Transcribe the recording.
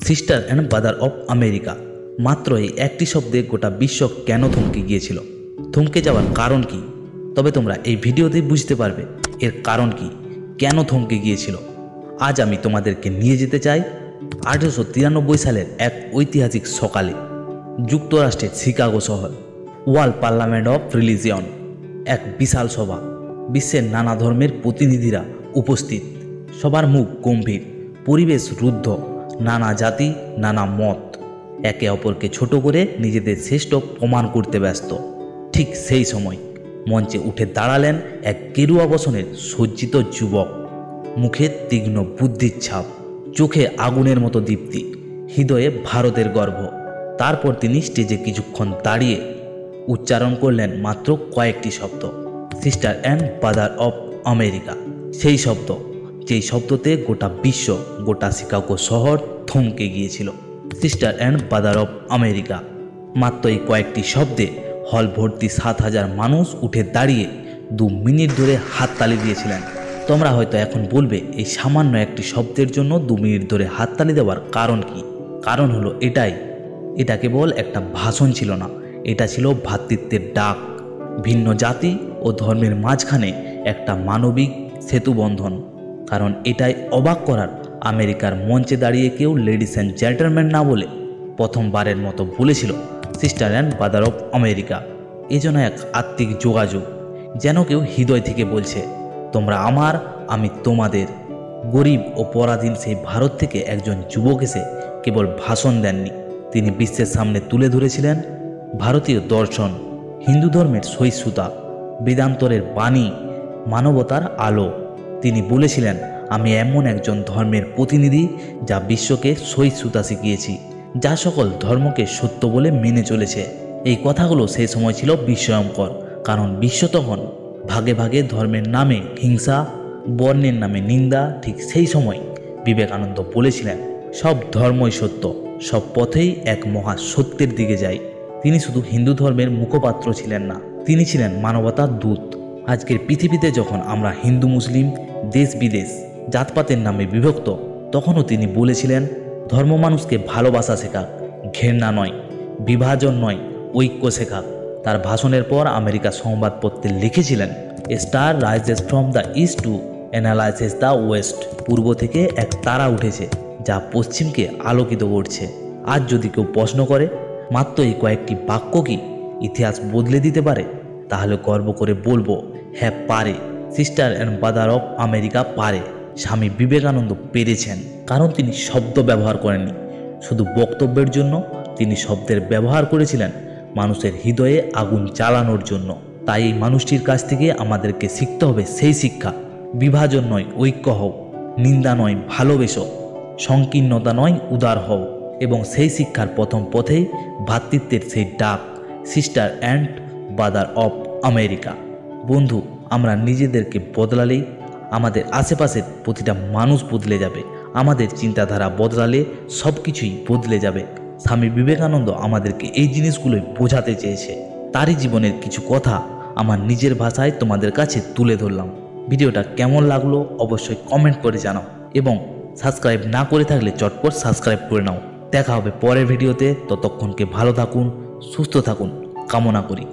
Sister and brother of America. মাত্র এই একটি শব্দে গোটা বিশ্ব কেন থমকে গিয়েছিল, থমকে যাওয়ার কারণ কি? তবে তোমরা এই ভিডিওতেই বুঝতে পারবে এর কারণ কি, কেন থমকে গিয়েছিল। আজ আমি তোমাদেরকে নিয়ে যেতে চাই 1893 সালের এক ঐতিহাসিক সকালে যুক্তরাষ্ট্রের শিকাগো শহর। ওয়ার্ল্ড পার্লামেন্ট অফ রিলিজিয়ন, এক বিশাল সভা। বিশ্বের নানা ধর্মের প্রতিনিধিরা উপস্থিত, সবার মুখ গম্ভীর, পরিবেশ রুদ্ধ। নানা জাতি, নানা মত একে অপরকে ছোট করে নিজেদের শ্রেষ্ঠ প্রমাণ করতে ব্যস্ত। ঠিক সেই সময় মঞ্চে উঠে দাঁড়ালেন এক গেরুয়া বসনের সজ্জিত যুবক। মুখে তীক্ষ্ণ বুদ্ধির ছাপ, চোখে আগুনের মতো দীপ্তি, হৃদয়ে ভারতের গর্ব। তারপর তিনি স্টেজে কিছুক্ষণ দাঁড়িয়ে উচ্চারণ করলেন মাত্র কয়েকটি শব্দ, sister and brother of America. সেই শব্দ, যেই শব্দতে গোটা বিশ্ব, গোটা শিকাগো শহর থমকে গিয়েছিল। Sister and brother of America. মাত্র এই কয়েকটি শব্দে হল ভর্তি 7,000 মানুষ উঠে দাঁড়িয়ে 2 মিনিট ধরে হাততালি দিয়েছিলেন। তোমরা হয়তো এখন বলবে, এই সামান্য একটি শব্দের জন্য 2 মিনিট ধরে হাততালি দেওয়ার কারণ কি? কারণ হলো এটা কেবল একটা ভাষণ ছিল না, এটা ছিল ভ্রাতৃত্বের ডাক। ভিন্ন জাতি ও ধর্মের মাঝখানে একটা মানবিক সেতুবন্ধন। কারণ এটাই অবাক করার, আমেরিকার মঞ্চে দাঁড়িয়ে কেউ লেডিস অ্যান্ড জেন্টলম্যান না বলে প্রথমবারের মতো বলেছিল sister and brother of America. এ যেন এক আত্মিক যোগাযোগ, যেন কেউ হৃদয় থেকে বলছে, তোমরা আমার, আমি তোমাদের। গরিব ও পরাধীন সেই ভারত থেকে একজন যুবক এসে কেবল ভাষণ দেননি, তিনি বিশ্বের সামনে তুলে ধরেছিলেন ভারতীয় দর্শন, হিন্দু ধর্মের সহিষ্ণুতা, বেদান্তরের বাণী, মানবতার আলো। তিনি বলেছিলেন, আমি এমন একজন ধর্মের প্রতিনিধি যা বিশ্বকে সহিষ্ণুতা শিখিয়েছি, যা সকল ধর্মকে সত্য বলে মেনে চলেছে। এই কথাগুলো সেই সময় ছিল বিস্ময়ঙ্কর, কারণ বিশ্ব তখন ভাগে ভাগে ধর্মের নামে হিংসা, বর্ণের নামে নিন্দা। ঠিক সেই সময় বিবেকানন্দ বলেছিলেন, সব ধর্মই সত্য, সব পথেই এক মহা সত্যের দিকে যায়। তিনি শুধু হিন্দু ধর্মের মুখপাত্র ছিলেন না, তিনি ছিলেন মানবতার দূত। আজকের পৃথিবীতে যখন আমরা হিন্দু মুসলিম, দেশ বিদেশ, জাতপাতের নামে বিভক্ত, তখনও তিনি বলেছিলেন, ধর্ম মানুষকে ভালোবাসা শেখাক, ঘৃণা নয়, বিভাজন নয়, ঐক্য শেখাক। তার ভাষণের পর আমেরিকা সংবাদপত্রে লিখেছিলেন, a star rises from the east to analysis the west. পূর্ব থেকে এক তারা উঠেছে যা পশ্চিমকে আলোকিত করছে। আজ যদি কেউ প্রশ্ন করে, মাত্র এই কয়েকটি বাক্য কি ইতিহাস বদলে দিতে পারে? তাহলে গর্ব করে বলবো, হ্যাঁ পারে। Sister and brother of America পারে। স্বামী বিবেকানন্দ পেরেছেন, কারণ তিনি শব্দ ব্যবহার করেননি শুধু বক্তব্যের জন্য, তিনি শব্দের ব্যবহার করেছিলেন মানুষের হৃদয়ে আগুন জ্বালানোর জন্য। তাই এই মানুষটির কাছ থেকে আমাদেরকে শিখতে হবে সেই শিক্ষা, বিভাজন নয় ঐক্য হও, নিন্দা নয় ভালোবেসো, সংকীর্ণতা নয় উদার হও। এবং সেই শিক্ষার প্রথম পথেই ভ্রাতৃত্বের সেই ডাক, sister and brother of America. বন্ধু, আমরা নিজেদেরকে বদলালেই আমাদের আশেপাশের প্রতিটা মানুষ বদলে যাবে। আমাদের চিন্তাধারা বদলালে সব কিছুই বদলে যাবে। স্বামী বিবেকানন্দ আমাদেরকে এই জিনিসগুলোই বোঝাতে চেয়েছে। তারই জীবনের কিছু কথা আমার নিজের ভাষায় তোমাদের কাছে তুলে ধরলাম। ভিডিওটা কেমন লাগলো অবশ্যই কমেন্ট করে জানাও, এবং সাবস্ক্রাইব না করে থাকলে চটপট সাবস্ক্রাইব করে নাও। দেখা হবে পরের ভিডিওতে, ততক্ষণকে ভালো থাকুন, সুস্থ থাকুন কামনা করি।